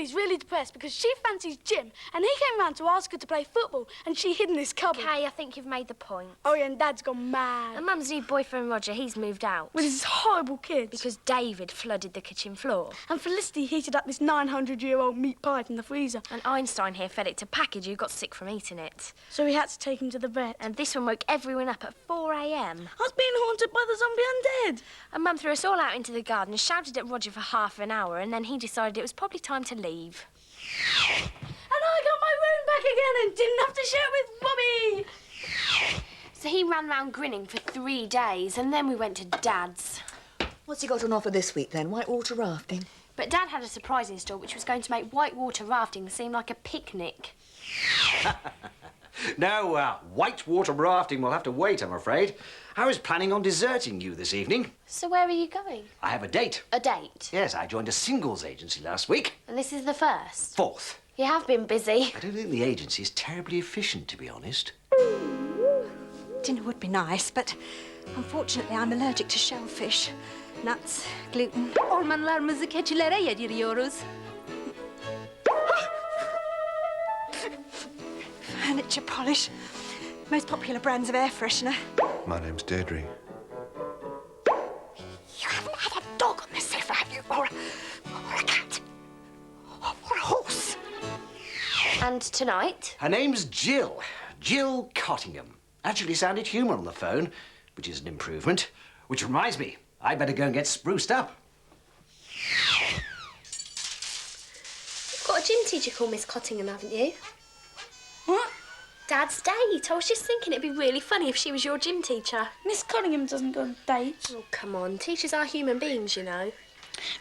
Lily's really depressed because she fancies Jim, and he came round to ask her to play football, and she hid in this cupboard. Okay, I think you've made the point. Oh, yeah, and Dad's gone mad. And Mum's new boyfriend, Roger, he's moved out. With his horrible kids. Because David flooded the kitchen floor. And Felicity heated up this 900-year-old meat pie from the freezer. And Einstein here fed it to Package, who got sick from eating it. So we had to take him to the vet. And this one woke everyone up at 4 a.m. I was being haunted by the zombie undead. And Mum threw us all out into the garden and shouted at Roger for half an hour, and then he decided it was probably time to leave. And I got my room back again and didn't have to share it with Bobby. So he ran round grinning for 3 days, and then we went to Dad's. What's he got on offer this week, then? Whitewater rafting? But Dad had a surprise in store which was going to make whitewater rafting seem like a picnic. No, whitewater rafting will have to wait, I'm afraid. I was planning on deserting you this evening. So where are you going? I have a date. A date? Yes, I joined a singles agency last week. And this is the first? Fourth. You have been busy. I don't think the agency is terribly efficient, to be honest. Dinner would be nice, but unfortunately I'm allergic to shellfish. Nuts, gluten. Ormanlarımızı keçilere yediriyoruz. Furniture polish. Most popular brands of air freshener. My name's Deirdre. You haven't had a dog on this sofa, have you? Or a cat? Or a horse? And tonight? Her name's Jill. Jill Cottingham. Actually sounded human on the phone, which is an improvement. Which reminds me, I'd better go and get spruced up. You've got a gym teacher called Miss Cottingham, haven't you? What? Dad's date. I was just thinking it'd be really funny if she was your gym teacher. Miss Cottingham doesn't go on dates. Oh, come on. Teachers are human beings, you know.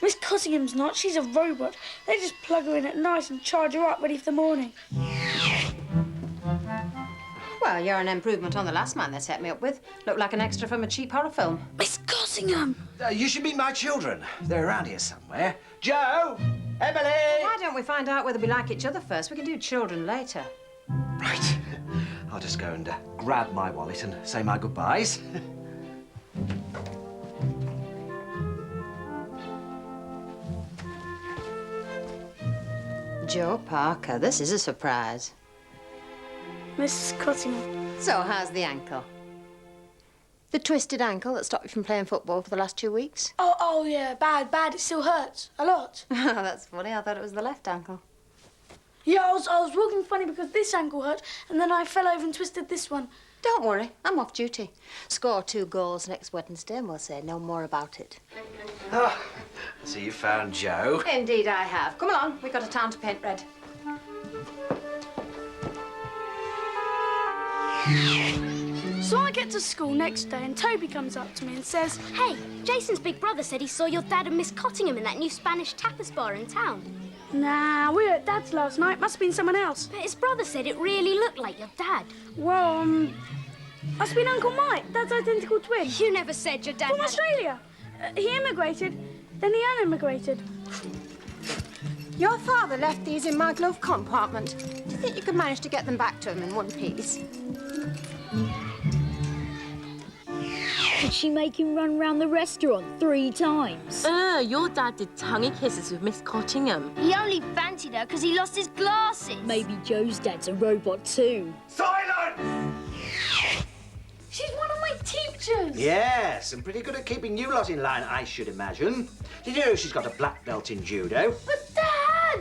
Miss Cottingham's not. She's a robot. They just plug her in at night and charge her up ready for the morning. Well, you're an improvement on the last man they set me up with. Looked like an extra from a cheap horror film. Miss Cottingham! You should meet my children. They're around here somewhere. Joe! Emily! Why don't we find out whether we like each other first? We can do children later. Right. I'll just go and grab my wallet and say my goodbyes. Joe Parker, this is a surprise. Miss Cottingham. So, how's the ankle? The twisted ankle that stopped you from playing football for the last 2 weeks? Oh, yeah, bad. It still hurts. A lot. Oh, that's funny. I thought it was the left ankle. Yeah, I was walking funny because this ankle hurt, and then I fell over and twisted this one. Don't worry, I'm off duty. Score 2 goals next Wednesday and we'll say no more about it. Oh, so you found Joe. Indeed I have. Come along, we've got a town to paint red. So I get to school next day and Toby comes up to me and says, Hey, Jason's big brother said he saw your dad and Miss Cottingham in that new Spanish tapas bar in town. Nah, we were at Dad's last night. Must have been someone else. But his brother said it really looked like your dad. Well, must have been Uncle Mike, Dad's identical twin. You never said your dad From had... Australia. He immigrated, then he unimmigrated. Your father left these in my glove compartment. Do you think you could manage to get them back to him in one piece? Did she make him run round the restaurant 3 times? Your dad did tonguey kisses with Miss Cottingham. He only fancied her because he lost his glasses. Maybe Joe's dad's a robot too. Silence! She's one of my teachers. Yes, and pretty good at keeping you lot in line, I should imagine. Did you know she's got a black belt in judo? But Dad!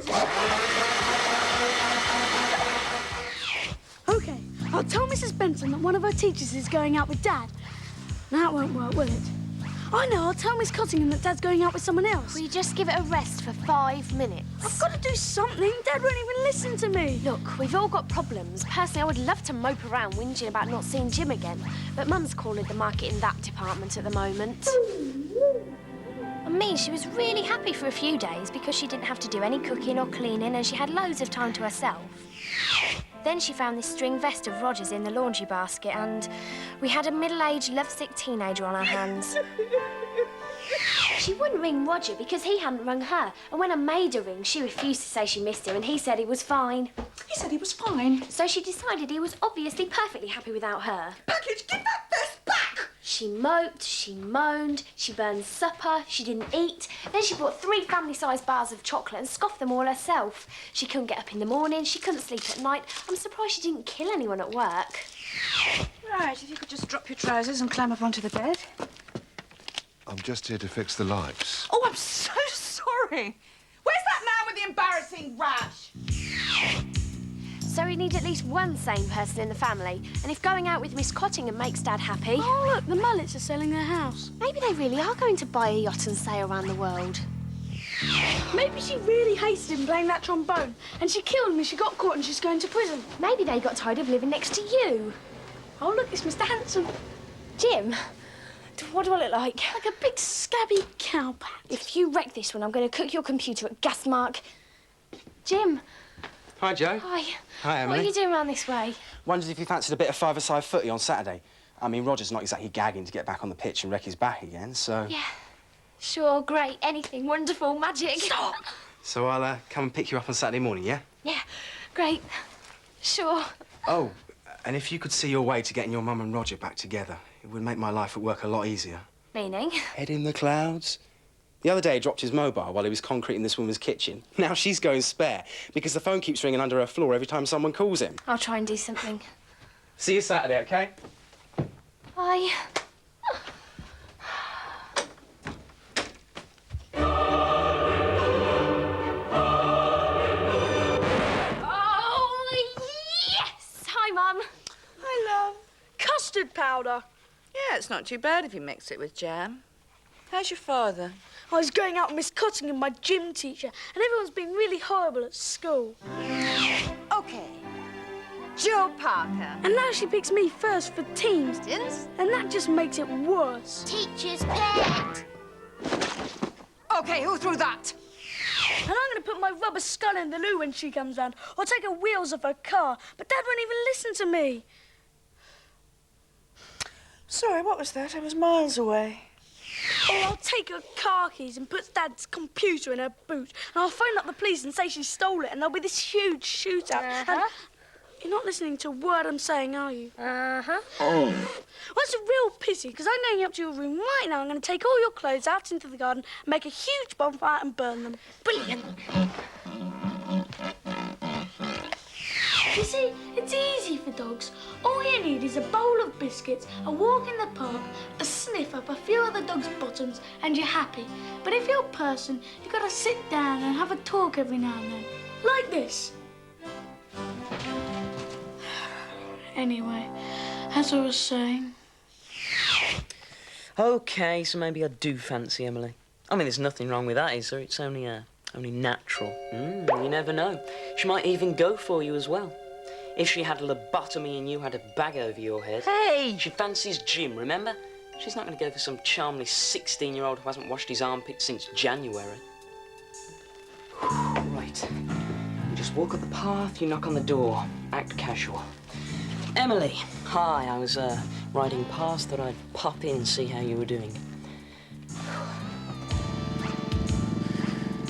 OK, I'll tell Mrs. Benson that one of her teachers is going out with Dad. That won't work, will it? I know, I'll tell Miss Cottingham that Dad's going out with someone else. Will you just give it a rest for 5 minutes? I've got to do something. Dad won't even listen to me. Look, we've all got problems. Personally, I would love to mope around whinging about not seeing Jim again. But Mum's calling the market in that department at the moment. I mean, she was really happy for a few days because she didn't have to do any cooking or cleaning and she had loads of time to herself. Then she found this string vest of Roger's in the laundry basket and we had a middle-aged, lovesick teenager on our hands. She wouldn't ring Roger because he hadn't rung her. And when I made her ring, she refused to say she missed him and he said he was fine. He said he was fine. So she decided he was obviously perfectly happy without her. Package, give that vest back! She She moped, she moaned, she burned supper, she didn't eat. Then she bought 3 family-sized bars of chocolate and scoffed them all herself. She couldn't get up in the morning, she couldn't sleep at night. I'm surprised she didn't kill anyone at work. Right, if you could just drop your trousers and climb up onto the bed. I'm just here to fix the lights. Oh, I'm so sorry. Where's that man with the embarrassing rash? So we need at least one sane person in the family. And if going out with Miss Cottingham makes Dad happy... Oh, look, the Mullets are selling their house. Maybe they really are going to buy a yacht and sail around the world. Maybe she really hated him playing that trombone, and she killed him and she got caught and she's going to prison. Maybe they got tired of living next to you. Oh, look, it's Mr. Handsome. Jim, what do I look like? Like a big scabby cowpat. If you wreck this one, I'm going to cook your computer at gas mark. Jim. Hi, Joe. Hi. Hi, Emily. What are you doing around this way? Wondered if you fancied a bit of five-a-side footy on Saturday. I mean, Roger's not exactly gagging to get back on the pitch and wreck his back again, so... Yeah. Sure, great. Anything. Wonderful. Magic. Stop! So I'll come and pick you up on Saturday morning, yeah? Yeah. Great. Sure. Oh, and if you could see your way to getting your mum and Roger back together, it would make my life at work a lot easier. Meaning? Head in the clouds. The other day, he dropped his mobile while he was concreting this woman's kitchen. Now she's going spare because the phone keeps ringing under her floor every time someone calls him. I'll try and do something. See you Saturday, OK? Bye. Oh, yes! Hi, Mum. Hi, love. Custard powder. Yeah, it's not too bad if you mix it with jam. How's your father? I was going out with Miss Cottingham, my gym teacher, and everyone's been really horrible at school. OK. Joe Parker. And now she picks me first for teams. Yes? And that just makes it worse. Teacher's pet. OK, who threw that? And I'm going to put my rubber skull in the loo when she comes round, or take her wheels off her car. But Dad won't even listen to me. Sorry, what was that? I was miles away. Or I'll take her car keys and put Dad's computer in her boot, and I'll phone up the police and say she stole it, and there'll be this huge shootout. And you're not listening to a word I'm saying, are you? Uh-huh. Oh. Well, it's a real pity, because I'm going up to your room right now. I'm going to take all your clothes out into the garden, make a huge bonfire and burn them. Brilliant. You see, it's easy for dogs. All you need is a bowl of biscuits, a walk in the park, a sniff up a few of the dog's bottoms, and you're happy. But if you're a person, you've got to sit down and have a talk every now and then. Like this. Anyway, as I was saying... OK, so maybe I do fancy Emily. I mean, there's nothing wrong with that, is there? It's only natural. You never know. She might even go for you as well. If she had a lobotomy and you had a bag over your head. Hey! She fancies Jim, remember? She's not going to go for some charmly 16-year-old who hasn't washed his armpits since January. Right. You just walk up the path, you knock on the door. Act casual. Emily, hi. I was riding past, thought I'd pop in and see how you were doing.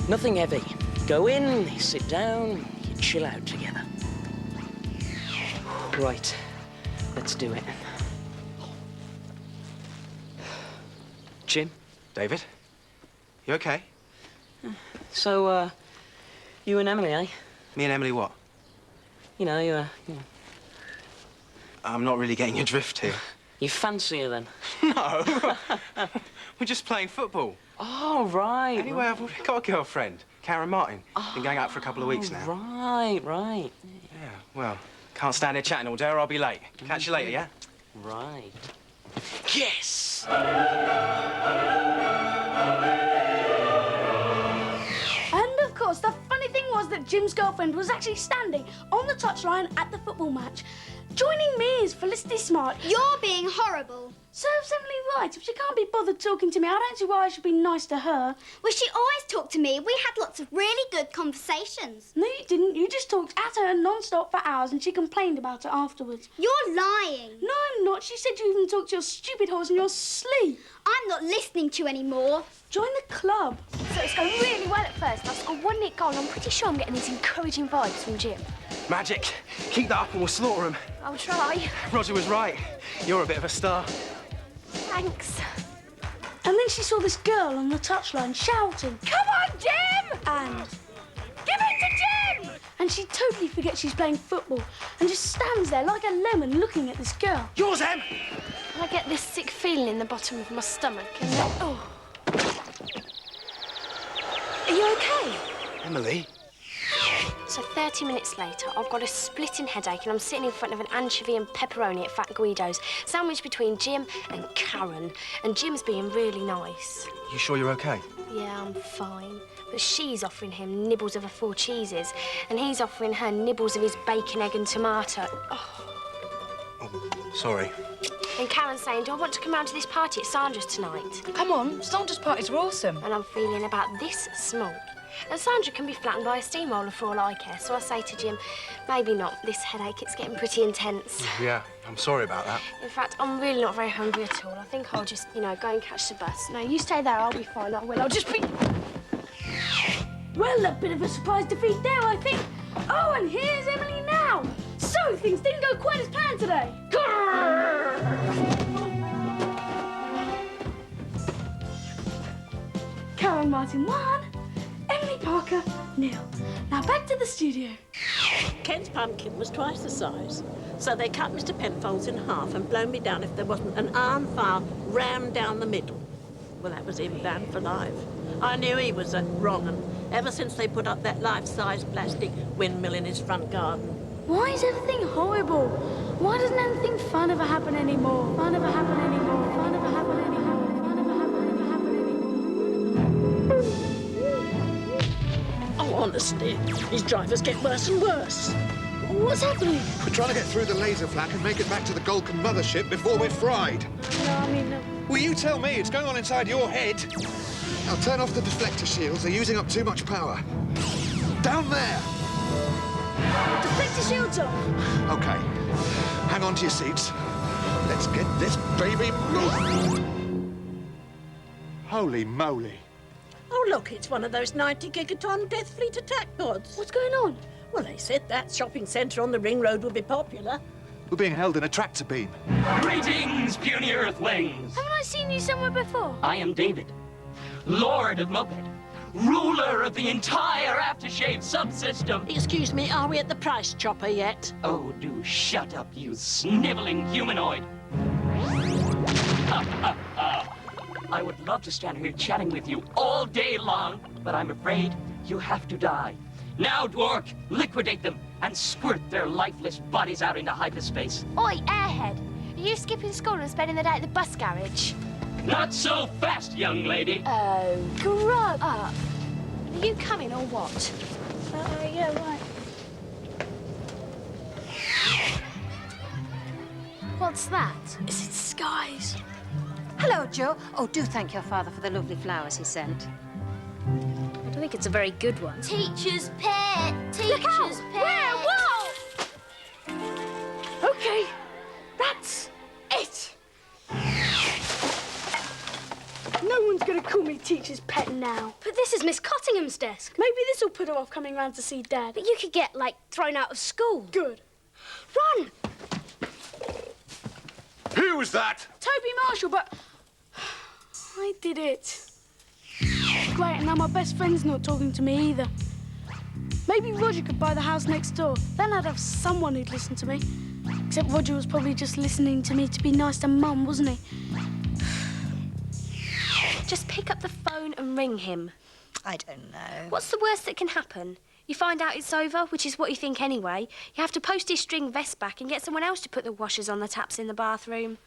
Nothing heavy. Go in, you sit down, you chill out together. Right, let's do it. Jim? David? You OK? So, you and Emily, eh? Me and Emily what? You know. I'm not really getting your drift here. You fancy her, then? No. We're just playing football. Oh, right. Anyway, I've already got a girlfriend, Karen Martin. Been going out for a couple of weeks now. Right. Yeah, well, can't stand here chatting all day or I'll be late. Catch you later, yeah? Right. Yes! And, of course, the funny thing was that Jim's girlfriend was actually standing on the touchline at the football match. Joining me is Felicity Smart. You're being horrible. Serves Emily right. If she can't be bothered talking to me, I don't see why I should be nice to her. Well, she always talked to me. We had lots of really good conversations. No, you didn't. You just talked at her non-stop for hours and she complained about it afterwards. You're lying. No, I'm not. She said you even talked to your stupid horse in your sleep. I'm not listening to you anymore. Join the club. So it's going really well at first. I've scored 1 neat goal and I'm pretty sure I'm getting these encouraging vibes from Jim. Magic. Keep that up and we'll slaughter him. I'll try. Roger was right. You're a bit of a star. Thanks. And then she saw this girl on the touchline shouting, "Come on, Jim!" And, "Give it to Jim!" And she totally forgets she's playing football and just stands there like a lemon looking at this girl. Yours, Em! I get this sick feeling in the bottom of my stomach and then... Oh. Are you okay? Emily? So 30 minutes later, I've got a splitting headache and I'm sitting in front of an anchovy and pepperoni at Fat Guido's, sandwiched between Jim and Karen. And Jim's being really nice. You sure you're okay? Yeah, I'm fine. But she's offering him nibbles of her 4 cheeses, and he's offering her nibbles of his bacon, egg and tomato. Oh, sorry. And Karen's saying, do I want to come round to this party at Sandra's tonight? Come on, Sandra's parties are awesome. And I'm feeling about this small. And Sandra can be flattened by a steamroller for all I care, so I say to Jim, maybe not this headache, it's getting pretty intense. Yeah, I'm sorry about that. In fact, I'm really not very hungry at all. I think I'll just, go and catch the bus. No, you stay there, I'll be fine, I will. I'll just be... Well, a bit of a surprise defeat there, I think. Oh, and here's Emily now. So things didn't go quite as planned today. Karen Martin 1, Emily Parker 0. Now back to the studio. Ken's pumpkin was twice the size, so they cut Mr. Penfolds in half and blown me down if there wasn't an iron file rammed down the middle. Well, that was him banned for life. I knew he was a wrong un ever since they put up that life-size plastic windmill in his front garden. Why is everything horrible? Why doesn't anything fun ever happen anymore? Fun ever happen anymore? Fun ever happen anymore? Fun ever happen anymore? Oh, honestly, these drivers get worse and worse. What's happening? We're trying to get through the laser flak and make it back to the Golden mothership before we're fried. No, I mean... Will you tell me? It's going on inside your head. Now turn off the deflector shields. They're using up too much power. Down there! Deflector shields off. OK. Hang on to your seats. Let's get this baby moving. Holy moly. Oh, look, it's one of those 90-gigaton Death Fleet attack pods. What's going on? Well, they said that shopping centre on the ring road would be popular. We're being held in a tractor beam. Greetings, puny earthlings. Haven't I seen you somewhere before? I am David, Lord of Moped, ruler of the entire aftershave subsystem. Excuse me, are we at the price chopper yet? Oh, do shut up, you sniveling humanoid. I would love to stand here chatting with you all day long, but I'm afraid you have to die. Now, Dwark, liquidate them and squirt their lifeless bodies out into hyperspace. Oi, airhead, are you skipping school and spending the day at the bus garage? Not so fast, young lady. Oh, grow up. Are you coming or what? Yeah, right. What's that? Is it skies? Hello, Joe. Oh, do thank your father for the lovely flowers he sent. I don't think it's a very good one. Teacher's pet. Teacher's pet. Where? Whoa! Okay, that's it. No one's gonna call me teacher's pet now. But this is Miss Cottingham's desk. Maybe this'll put her off coming round to see Dad. But you could get, thrown out of school. Good. Run! Who was that? Toby Marshall, but I did it. Great, and now my best friend's not talking to me either. Maybe Roger could buy the house next door. Then I'd have someone who'd listen to me. Except Roger was probably just listening to me to be nice to Mum, wasn't he? Just pick up the phone and ring him. I don't know. What's the worst that can happen? You find out it's over, which is what you think anyway. You have to post his string vest back and get someone else to put the washers on the taps in the bathroom.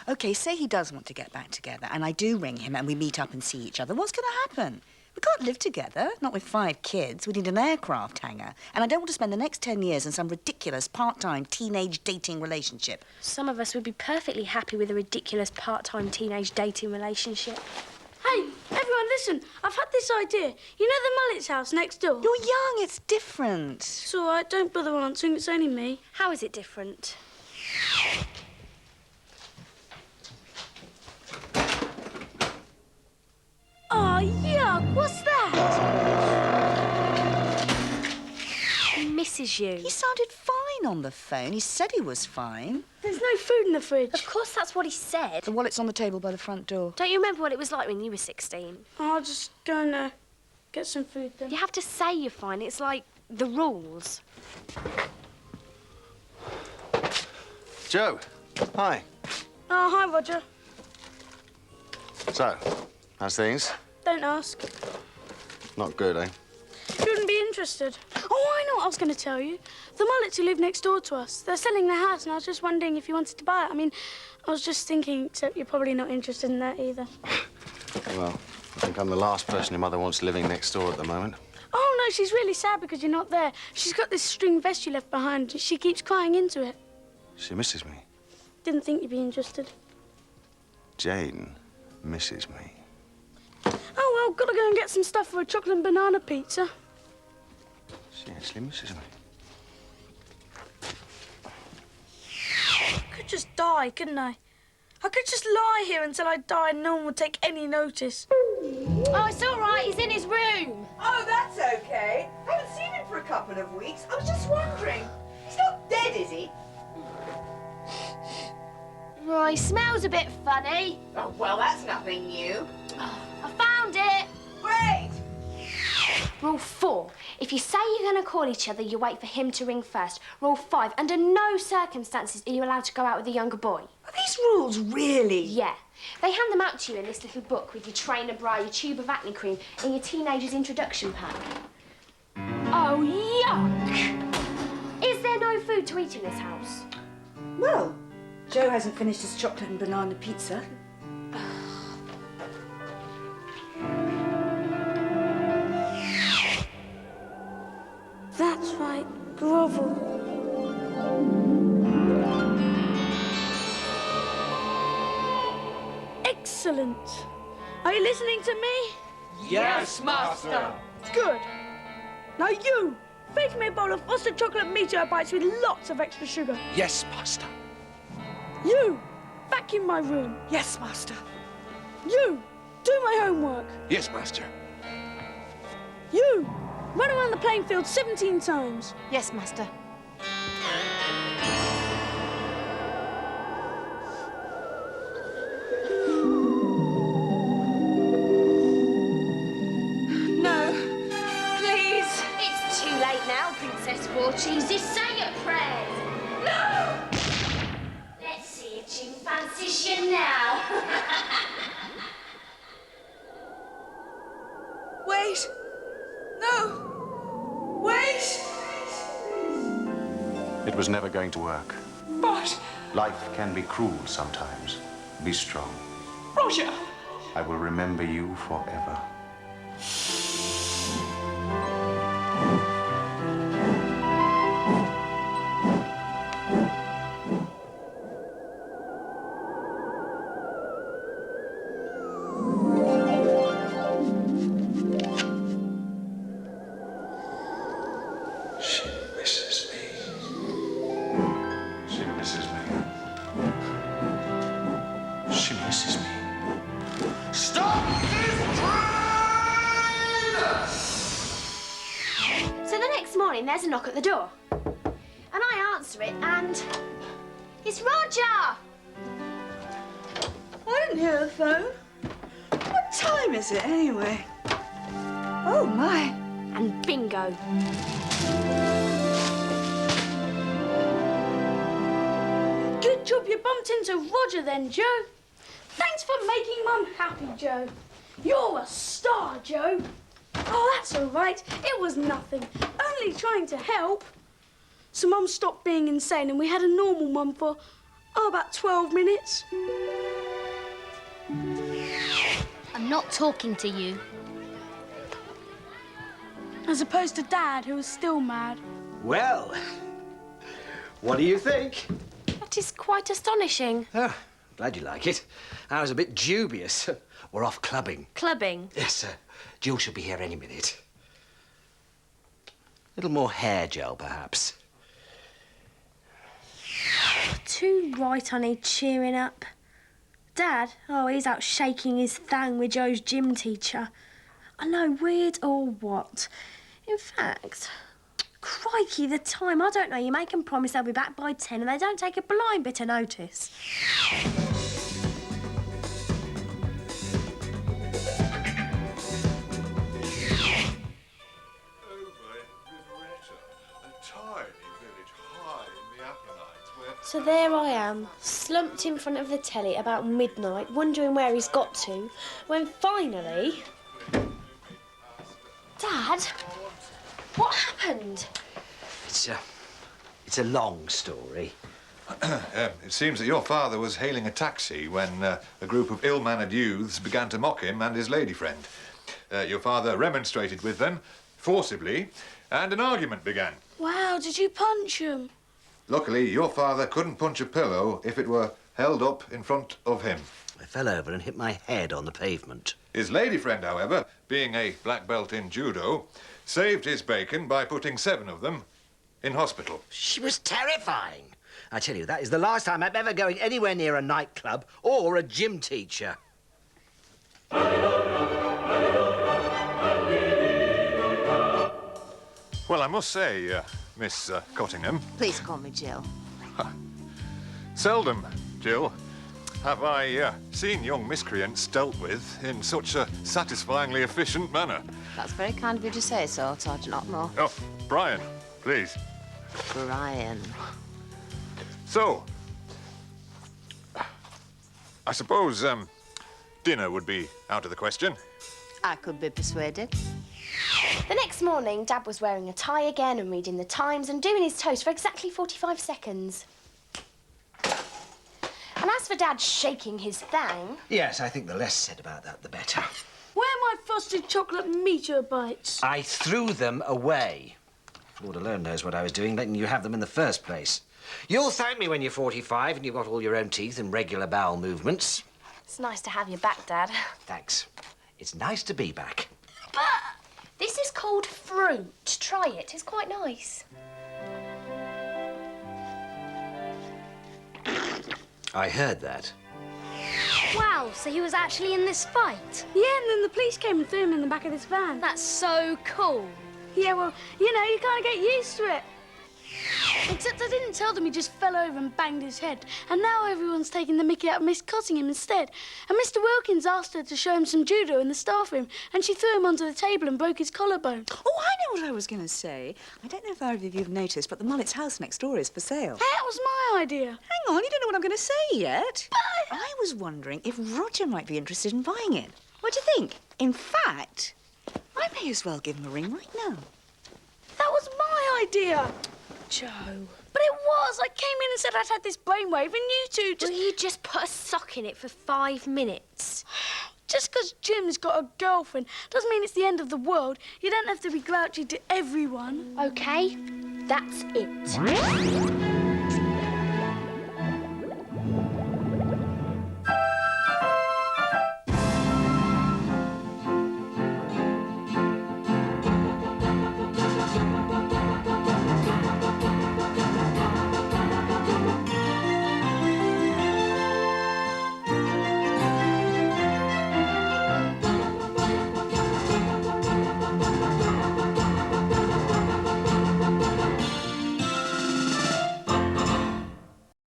OK, say he does want to get back together, and I do ring him and we meet up and see each other. What's going to happen? We can't live together, not with 5 kids. We need an aircraft hangar. And I don't want to spend the next 10 years in some ridiculous part-time teenage dating relationship. Some of us would be perfectly happy with a ridiculous part-time teenage dating relationship. Hey, everyone, listen. I've had this idea. You know the Mullet's house next door? You're young, it's different. It's all right, don't bother answering, it's only me. How is it different? Oh, yuck, what's that? He misses you. He sounded fine fine on the phone. He said he was fine. There's no food in the fridge. Of course, that's what he said. The wallet's on the table by the front door. Don't you remember what it was like when you were 16? I'll just go and get some food then. You have to say you're fine. It's like the rules. Joe, hi. Oh, hi, Roger. So, how's things? Don't ask. Not good, eh? You wouldn't be interested. Oh, I know what I was going to tell you. The Mullets who live next door to us, they're selling their house, and I was just wondering if you wanted to buy it. I mean, I was just thinking, except you're probably not interested in that either. Well, I think I'm the last person your mother wants living next door at the moment. Oh, no, she's really sad because you're not there. She's got this string vest you left behind. She keeps crying into it. She misses me. Didn't think you'd be interested. Jane misses me. Oh, well, gotta go and get some stuff for a chocolate and banana pizza. She actually misses me. I could just die, couldn't I? I could just lie here until I died and no one would take any notice. Oh, it's all right. He's in his room. Oh, that's okay. I haven't seen him for a couple of weeks. I was just wondering. He's not dead, is he? Oh, he smells a bit funny. Oh, well, that's nothing new. I found it. Great. Rule 4. If you say you're going to call each other, you wait for him to ring first. Rule 5. Under no circumstances are you allowed to go out with a younger boy. Are these rules really? Yeah. They hand them out to you in this little book with your trainer bra, your tube of acne cream, and your teenager's introduction pack. Oh, yuck! Is there no food to eat in this house? Well, Joe hasn't finished his chocolate and banana pizza. That's right, grovel. Excellent. Are you listening to me? Yes, master. Good. Now you, fetch me a bowl of frosted chocolate meteor bites with lots of extra sugar. Yes, master. You, vacuum my room. Yes, master. You, do my homework. Yes, master. You, run around the playing field 17 times. Yes, master. No, please. It's too late now, Princess Four Cheeses. Say your prayers. No! Let's see if she fancies you now. Wait. No. Wait. It was never going to work. But, Life can be cruel sometimes. Be strong. Roger. I will remember you forever. She misses me. She misses me. She misses me. Stop this train! So the next morning, there's a knock at the door. And I answer it, and it's Roger! I didn't hear the phone. What time is it, anyway? Oh, my. And bingo. Good job you bumped into Roger then, Joe. Thanks for making Mum happy, Joe. You're a star, Joe. Oh, that's all right. It was nothing. Only trying to help. So Mum stopped being insane and we had a normal Mum for, about 12 minutes. I'm not talking to you. As opposed to Dad, who was still mad. Well, what do you think? That is quite astonishing. Oh, glad you like it. I was a bit dubious. We're off clubbing. Clubbing? Yes, sir. Jill should be here any minute. A little more hair gel, perhaps. Too right I need cheering up. Dad, oh, he's out shaking his thang with Joe's gym teacher. I know, weird or what? In fact, Crikey, the time. I don't know. You make them promise they'll be back by 10 and they don't take a blind bit of notice. So there I am, slumped in front of the telly about midnight, wondering where he's got to, when finally... Dad, what happened? It's a long story. It seems that your father was hailing a taxi when a group of ill-mannered youths began to mock him and his lady friend. Your father remonstrated with them forcibly, and an argument began. Wow, did you punch him? Luckily, your father couldn't punch a pillow if it were held up in front of him. I fell over and hit my head on the pavement. His lady friend, however, being a black belt in judo, saved his bacon by putting 7 of them in hospital. She was terrifying. I tell you, that is the last time I'm ever going anywhere near a nightclub or a gym teacher. Well, I must say, Miss Cottingham... Please call me Jill. Seldom, Jill, have I seen young miscreants dealt with in such a satisfyingly efficient manner. That's very kind of you to say so, Sergeant Otmore. Oh, Brian, please. Brian. So, I suppose dinner would be out of the question. I could be persuaded. The next morning, Dad was wearing a tie again and reading the Times and doing his toast for exactly 45 seconds. And as for Dad shaking his thang... Yes, I think the less said about that, the better. Where are my frosted chocolate meteor bites? I threw them away. Lord alone knows what I was doing, letting you have them in the first place. You'll thank me when you're 45 and you've got all your own teeth and regular bowel movements. It's nice to have you back, Dad. Thanks. It's nice to be back. But this is called fruit. Try it. It's quite nice. I heard that. Wow, so he was actually in this fight? Yeah, and then the police came and threw him in the back of this van. That's so cool. Yeah, well, you know, you kind of get used to it. Except I didn't tell them he just fell over and banged his head. And now everyone's taking the mickey out of Miss Cottingham instead. And Mr. Wilkins asked her to show him some judo in the staff room, and she threw him onto the table and broke his collarbone. Oh, I know what I was going to say. I don't know if either of you have noticed, but the mullet's house next door is for sale. That was my idea. Hang on, you don't know what I'm going to say yet. But I was wondering if Roger might be interested in buying it. What do you think? In fact, I may as well give him a ring right now. That was my idea. Joe. But it was. I came in and said I'd had this brainwave, and you two just... Well, you just put a sock in it for 5 minutes. Just because Jim's got a girlfriend doesn't mean it's the end of the world. You don't have to be grouchy to everyone. OK, that's it.